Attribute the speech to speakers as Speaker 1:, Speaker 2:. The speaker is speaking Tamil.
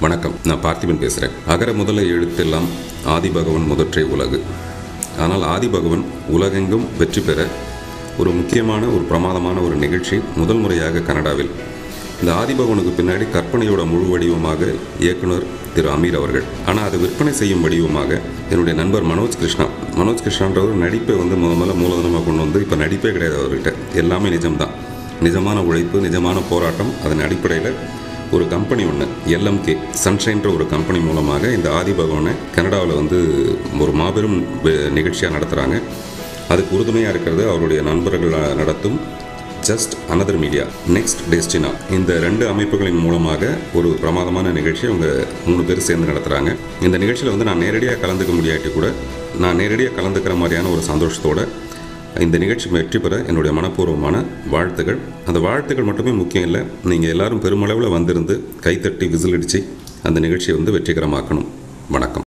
Speaker 1: வணக்கம், நான் பார்த்திபன் பேசுகிறேன். அகர முதல எழுத்தெல்லாம் ஆதிபகவன் முதற்றே உலகு. ஆனால் ஆதிபகவன் உலகெங்கும் வெற்றி பெற ஒரு முக்கியமான ஒரு பிரமாதமான ஒரு நிகழ்ச்சி முதல் முறையாக கனடாவில். இந்த ஆதிபகவனுக்கு பின்னாடி கற்பனையோட முழு வடிவமாக இயக்குனர் திரு அமீர் அவர்கள். ஆனால் அது விற்பனை செய்யும் வடிவமாக என்னுடைய நண்பர் மனோஜ் கிருஷ்ணான்றவர் நடிப்பை முதல்ல மூலதனமாக கொண்டு வந்து இப்போ நடிப்பே கிடையாது அவர்கிட்ட. எல்லாமே நிஜம்தான், நிஜமான உழைப்பு, நிஜமான போராட்டம். அதன் அடிப்படையில் ஒரு கம்பெனி ஒன்று LMK சன்ஷைன்ற ஒரு கம்பெனி மூலமாக இந்த ஆதிபகவனை கனடாவில் ஒரு மாபெரும் நிகழ்ச்சியாக நடத்துகிறாங்க. அதுக்கு உறுதுணையாக இருக்கிறது அவருடைய நண்பர்கள் நடத்தும் ஜஸ்ட் அனதர் மீடியா, நெக்ஸ்ட் டெஸ்டினா. இந்த 2 அமைப்புகளின் மூலமாக ஒரு பிரமாதமான நிகழ்ச்சி அவங்க 3 பேர் சேர்ந்து நடத்துகிறாங்க. இந்த நிகழ்ச்சியில் நான் நேரடியாக கலந்துக்க முடியாட்டி கூட நான் நேரடியாக கலந்துக்கிற மாதிரியான ஒரு சந்தோஷத்தோடு இந்த நிகழ்ச்சி வெற்றி பெற என்னுடைய மனப்பூர்வமான வாழ்த்துக்கள். அந்த வாழ்த்துக்கள் மட்டுமே முக்கியம் இல்லை, நீங்கள் எல்லாரும் பெருமளவில் வந்திருந்து கைத்தட்டி விசில் அடித்து அந்த நிகழ்ச்சியை வெற்றிகரமாக்கணும். வணக்கம்.